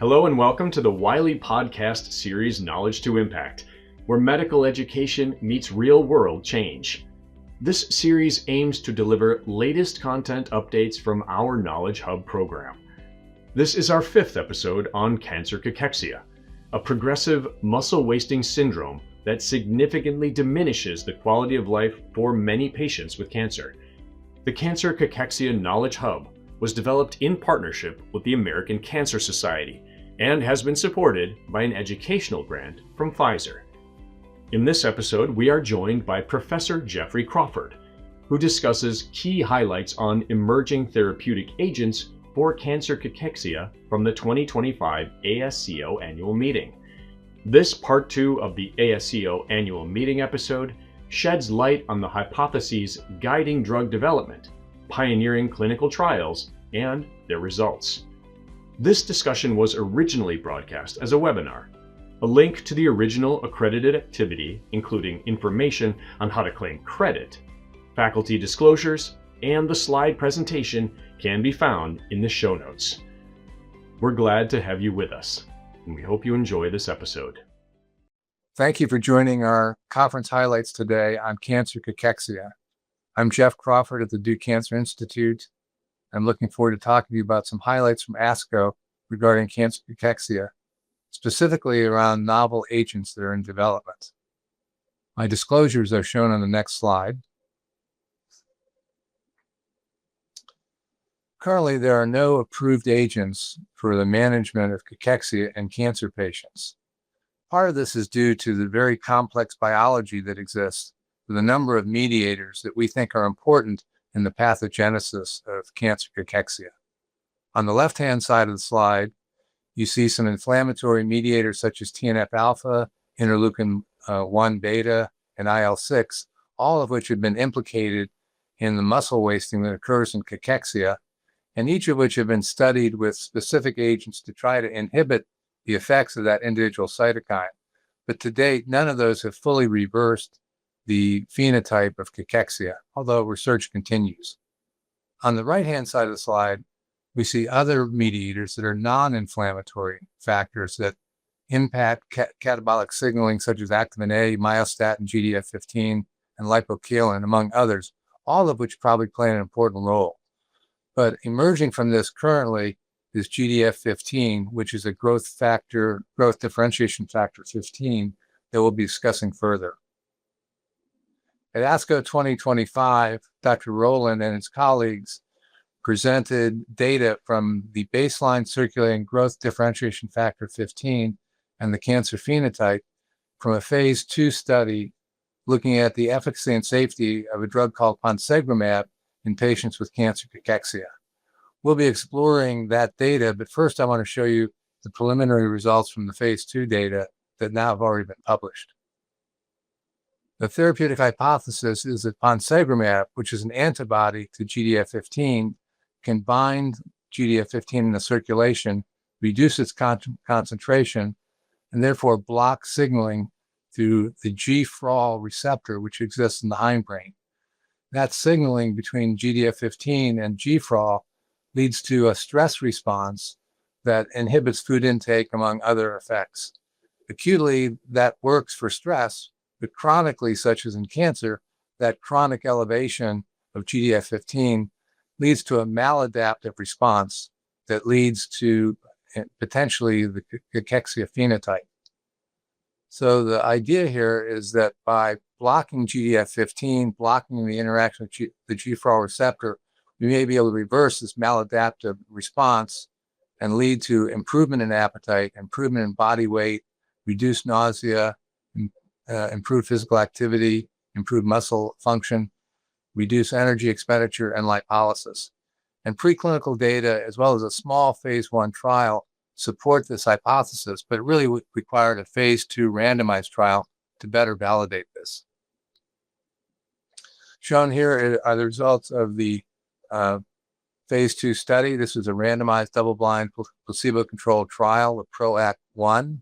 Hello and welcome to the Wiley podcast series Knowledge to Impact, where medical education meets real-world change. This series aims to deliver latest content updates from our Knowledge Hub program. This is our 5th episode on cancer cachexia, a progressive muscle-wasting syndrome that significantly diminishes the quality of life for many patients with cancer. The Cancer Cachexia Knowledge Hub was developed in partnership with the American Cancer Society and has been supported by an educational grant from Pfizer. In this episode, we are joined by Professor Jeffrey Crawford, who discusses key highlights on emerging therapeutic agents for cancer cachexia from the 2025 ASCO annual meeting. This part 2 of the ASCO annual meeting episode sheds light on the hypotheses guiding drug development, pioneering clinical trials, and their results. This discussion was originally broadcast as a webinar. A link to the original accredited activity, including information on how to claim credit, faculty disclosures, and the slide presentation can be found in the show notes. We're glad to have you with us, and we hope you enjoy this episode. Thank you for joining our conference highlights today on cancer cachexia. I'm Jeff Crawford at the Duke Cancer Institute. I'm looking forward to talking to you about some highlights from ASCO regarding cancer cachexia, specifically around novel agents that are in development. My disclosures are shown on the next slide. Currently, there are no approved agents for the management of cachexia in cancer patients. Part of this is due to the very complex biology that exists with a number of mediators that we think are important in the pathogenesis of cancer cachexia. On the left-hand side of the slide, you see some inflammatory mediators such as TNF-alpha, interleukin-1 beta, and IL-6, all of which have been implicated in the muscle wasting that occurs in cachexia, and each of which have been studied with specific agents to try to inhibit the effects of that individual cytokine. But to date, none of those have fully reversed the phenotype of cachexia, although research continues. On the right-hand side of the slide, we see other mediators that are non-inflammatory factors that impact catabolic signaling, such as activin A, myostatin, GDF15, and lipocalin, among others, all of which probably play an important role. But emerging from this currently is GDF15, which is a growth differentiation factor 15 that we'll be discussing further. At ASCO 2025, Dr. Rowland and his colleagues presented data from the baseline circulating growth differentiation factor 15 and the cancer phenotype from a phase 2 study looking at the efficacy and safety of a drug called ponsegromab in patients with cancer cachexia. We'll be exploring that data, but first I want to show you the preliminary results from the phase 2 data that now have already been published. The therapeutic hypothesis is that ponsegromab, which is an antibody to GDF15, can bind GDF15 in the circulation, reduce its concentration, and therefore block signaling through the GFRAL receptor, which exists in the hindbrain. That signaling between GDF15 and GFRAL leads to a stress response that inhibits food intake, among other effects. Acutely, that works for stress, but chronically, such as in cancer, that chronic elevation of GDF15 leads to a maladaptive response that leads to potentially the cachexia phenotype. So the idea here is that by blocking GDF15, blocking the interaction with the GFRAL receptor, we may be able to reverse this maladaptive response and lead to improvement in appetite, improvement in body weight, reduced nausea, improved physical activity, improved muscle function, reduce energy expenditure, and lipolysis. And preclinical data, as well as a small phase 1 trial, support this hypothesis, but it really required a phase 2 randomized trial to better validate this. Shown here are the results of the phase 2 study. This was a randomized, double-blind, placebo-controlled trial of PROACT-1.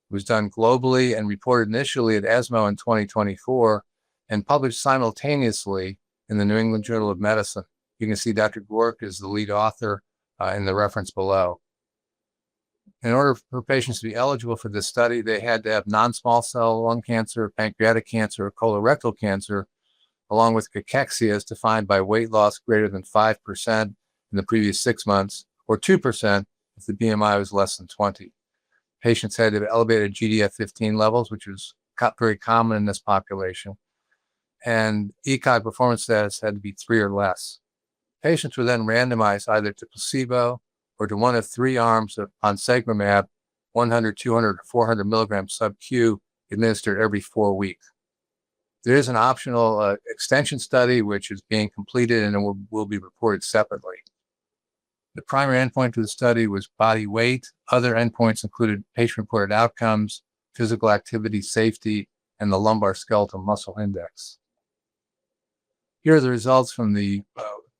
It was done globally and reported initially at ESMO in 2024 and published simultaneously in the New England Journal of Medicine. You can see Dr. Gork is the lead author in the reference below. In order for patients to be eligible for this study, they had to have non-small cell lung cancer, pancreatic cancer, or colorectal cancer, along with cachexia as defined by weight loss greater than 5% in the previous 6 months, or 2% if the BMI was less than 20. Patients had to have elevated GDF-15 levels, which is very common in this population, and ECOG performance status had to be 3 or less. Patients were then randomized either to placebo or to one of 3 arms of ponsegromab, 100, 200, or 400 milligrams sub-Q, administered every 4 weeks. There is an optional extension study which is being completed and will be reported separately. The primary endpoint of the study was body weight. Other endpoints included patient-reported outcomes, physical activity, safety, and the lumbar skeletal muscle index. Here are the results from the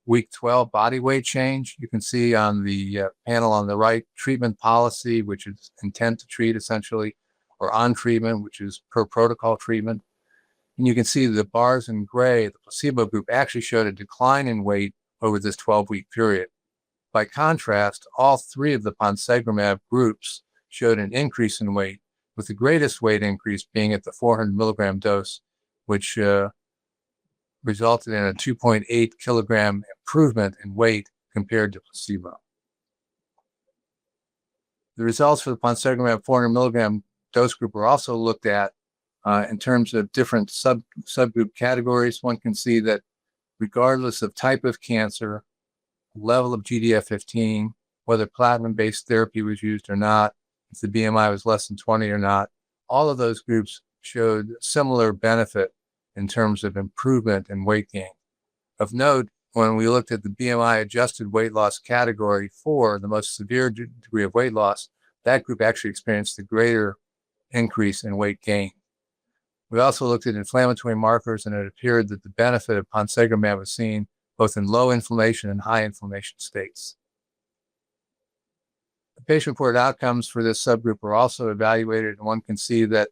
week 12 body weight change. You can see on the panel on the right, treatment policy, which is intent to treat essentially, or on treatment, which is per protocol treatment. And you can see the bars in gray, the placebo group actually showed a decline in weight over this 12-week period. By contrast, all 3 of the ponsegromab groups showed an increase in weight, with the greatest weight increase being at the 400 milligram dose, which resulted in a 2.8 kilogram improvement in weight compared to placebo. The results for the ponsegromab 400 milligram dose group were also looked at in terms of different subgroup categories. One can see that regardless of type of cancer, level of GDF-15, whether platinum-based therapy was used or not, if the BMI was less than 20 or not, all of those groups showed similar benefit in terms of improvement in weight gain. Of note, when we looked at the BMI adjusted weight loss category 4, the most severe degree of weight loss, that group actually experienced a greater increase in weight gain. We also looked at inflammatory markers, and it appeared that the benefit of ponsegromab was seen both in low inflammation and high inflammation states. The patient-reported outcomes for this subgroup were also evaluated, and one can see that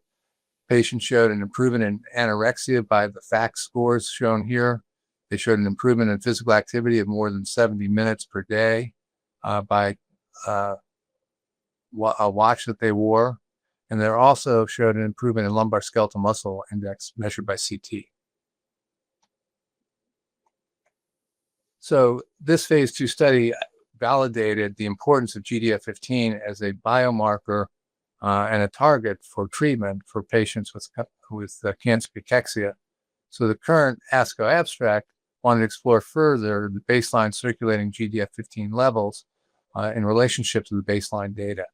patients showed an improvement in anorexia by the FACT scores shown here. They showed an improvement in physical activity of more than 70 minutes per day by a watch that they wore. And they also showed an improvement in lumbar skeletal muscle index measured by CT. So this phase 2 study validated the importance of GDF-15 as a biomarker and a target for treatment for patients with cancer cachexia. So the current ASCO abstract wanted to explore further the baseline circulating GDF-15 levels in relationship to the baseline data.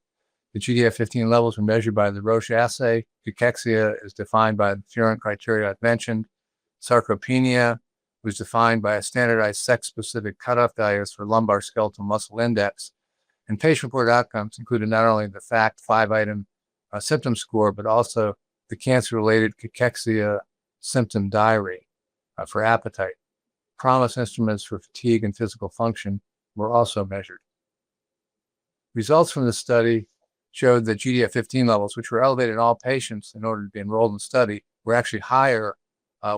The GDF-15 levels were measured by the Roche assay. Cachexia is defined by the Furin criteria I've mentioned. Sarcopenia was defined by a standardized sex-specific cutoff values for lumbar skeletal muscle index. And patient-reported outcomes included not only the FACT 5-item symptom score, but also the cancer-related cachexia symptom diary for appetite. PROMIS instruments for fatigue and physical function were also measured. Results from the study showed that GDF-15 levels, which were elevated in all patients in order to be enrolled in the study, were actually higher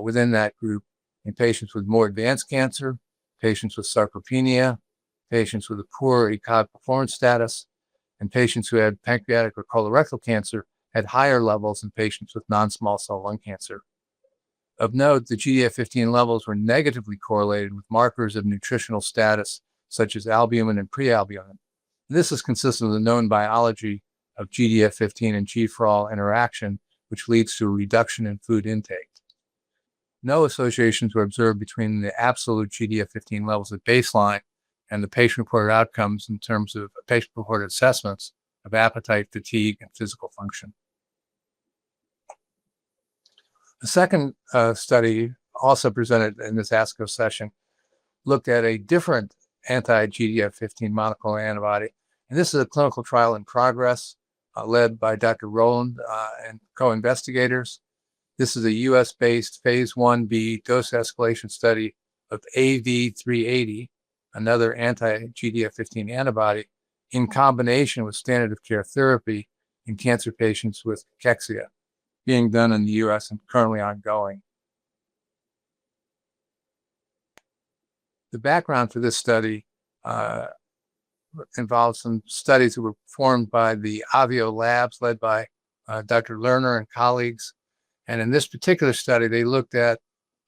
within that group in patients with more advanced cancer, patients with sarcopenia, patients with a poor ECOG performance status, and patients who had pancreatic or colorectal cancer had higher levels than patients with non-small cell lung cancer. Of note, the GDF-15 levels were negatively correlated with markers of nutritional status, such as albumin and prealbumin. This is consistent with the known biology of GDF-15 and GFRAL interaction, which leads to a reduction in food intake. No associations were observed between the absolute GDF-15 levels at baseline and the patient-reported outcomes in terms of patient-reported assessments of appetite, fatigue, and physical function. The second study, also presented in this ASCO session, looked at a different anti-GDF-15 monoclonal antibody. And this is a clinical trial in progress led by Dr. Rowland and co-investigators. This is a US-based phase 1b dose escalation study of AV380, another anti-GDF-15 antibody, in combination with standard of care therapy in cancer patients with cachexia, being done in the US and currently ongoing. The background for this study involved some studies that were performed by the Avio labs led by Dr. Lerner and colleagues. And in this particular study, they looked at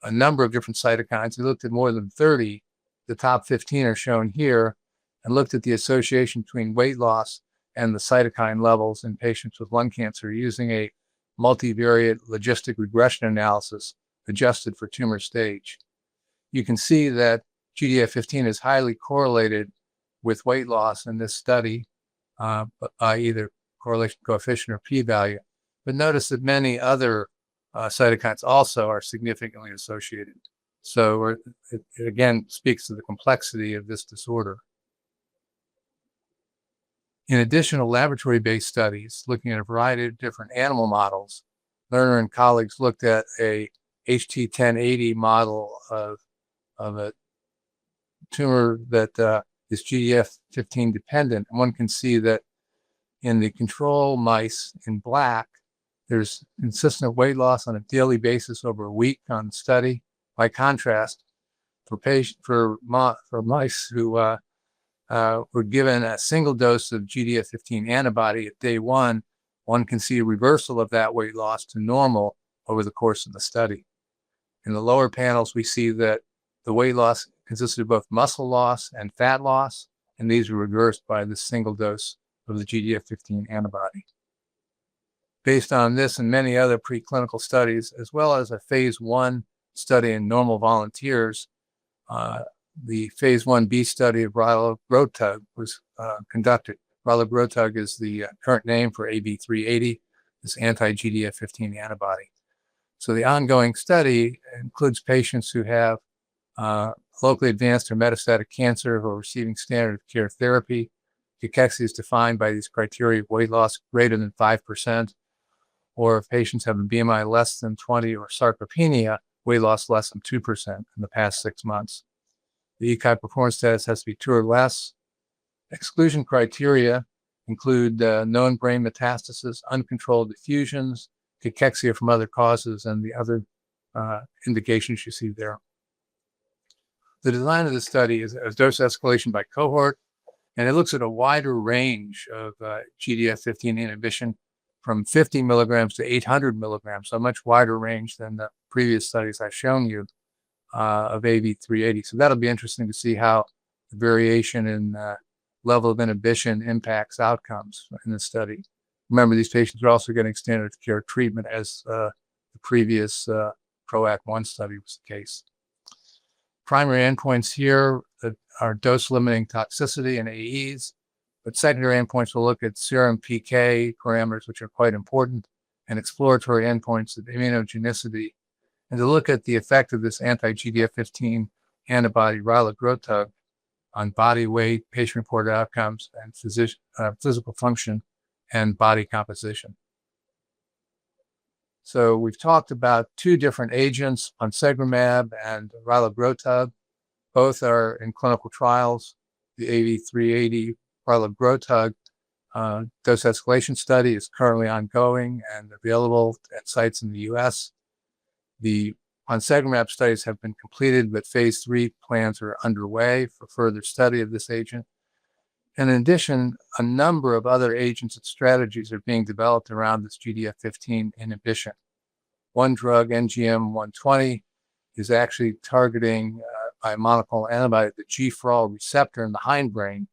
a number of different cytokines. They looked at more than 30. The top 15 are shown here, and looked at the association between weight loss and the cytokine levels in patients with lung cancer using a multivariate logistic regression analysis adjusted for tumor stage. You can see that GDF15 is highly correlated with weight loss in this study by either correlation coefficient or p-value. But notice that many other cytokines also are significantly associated. So it again speaks to the complexity of this disorder. In additional laboratory-based studies looking at a variety of different animal models, Lerner and colleagues looked at a HT1080 model of a tumor that is GDF15 dependent. And one can see that in the control mice in black, there's consistent weight loss on a daily basis over a week on the study. By contrast, for mice who were given a single dose of GDF15 antibody at day one can see a reversal of that weight loss to normal over the course of the study. In the lower panels, we see that the weight loss consisted of both muscle loss and fat loss, and these were reversed by the single dose of the GDF15 antibody. Based on this and many other preclinical studies, as well as a phase 1 study in normal volunteers, the phase 1b study of ralagrotug was conducted. Ralagrotug is the current name for AB380, this anti-GDF15 antibody. So the ongoing study includes patients who have locally advanced or metastatic cancer who are receiving standard of care therapy. Cachexia is defined by these criteria of weight loss greater than 5%, or if patients have a BMI less than 20 or sarcopenia, weight loss less than 2% in the past 6 months. The ECOG performance status has to be 2 or less. Exclusion criteria include known brain metastasis, uncontrolled diffusions, cachexia from other causes, and the other indications you see there. The design of the study is a dose escalation by cohort, and it looks at a wider range of GDF15 inhibition from 50 milligrams to 800 milligrams, so a much wider range than the previous studies I've shown you of AB380. So that'll be interesting to see how the variation in level of inhibition impacts outcomes in the study. Remember, these patients are also getting standard of care treatment as the previous PROACT-1 study was the case. Primary endpoints here are dose-limiting toxicity and AEs, but secondary endpoints will look at serum PK parameters, which are quite important, and exploratory endpoints of immunogenicity, and to look at the effect of this anti-GDF15 antibody ralagrotug on body weight, patient-reported outcomes, and physical function and body composition. So we've talked about 2 different agents, ponsegromab and ralagrotug. Both are in clinical trials. The AB380 ralagrotug dose escalation study is currently ongoing and available at sites in the US. The ponsegromab studies have been completed, but phase 3 plans are underway for further study of this agent. And in addition, a number of other agents and strategies are being developed around this GDF15 inhibition. One drug, NGM120, is actually targeting by a monoclonal antibody the GFRAL receptor in the hindbrain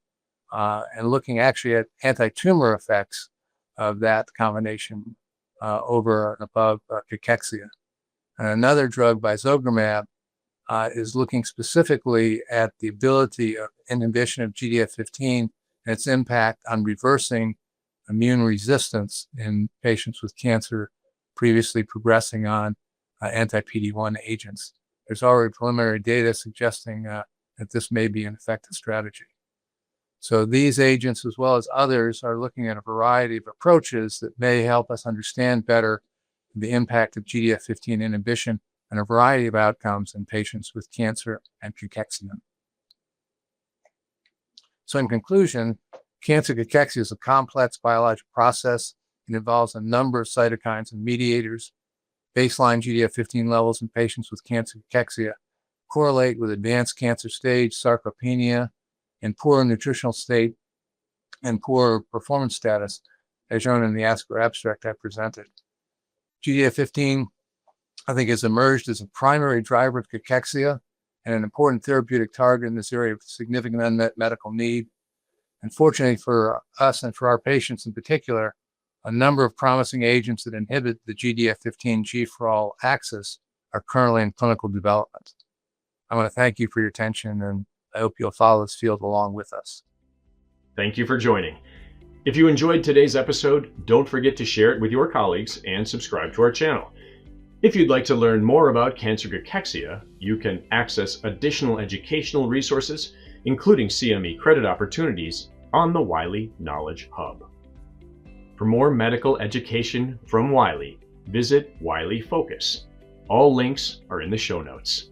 and looking actually at anti-tumor effects of that combination over and above cachexia. And another drug, bizogramab, is looking specifically at the ability of inhibition of GDF15 and its impact on reversing immune resistance in patients with cancer previously progressing on anti-PD-1 agents. There's already preliminary data suggesting that this may be an effective strategy. So these agents, as well as others, are looking at a variety of approaches that may help us understand better the impact of GDF15 inhibition and a variety of outcomes in patients with cancer and cachexia. So in conclusion, cancer cachexia is a complex biologic process. It involves a number of cytokines and mediators. Baseline GDF15 levels in patients with cancer cachexia correlate with advanced cancer stage, sarcopenia, and poor nutritional state, and poor performance status, as shown in the ASCO abstract I presented. GDF15, I think, has emerged as a primary driver of cachexia and an important therapeutic target in this area of significant unmet medical need. And fortunately for us and for our patients in particular, a number of promising agents that inhibit the GDF15 G4 axis are currently in clinical development. I want to thank you for your attention, and I hope you'll follow this field along with us. Thank you for joining. If you enjoyed today's episode, don't forget to share it with your colleagues and subscribe to our channel. If you'd like to learn more about cancer cachexia, you can access additional educational resources, including CME credit opportunities, on the Wiley Knowledge Hub. For more medical education from Wiley, visit Wiley Focus. All links are in the show notes.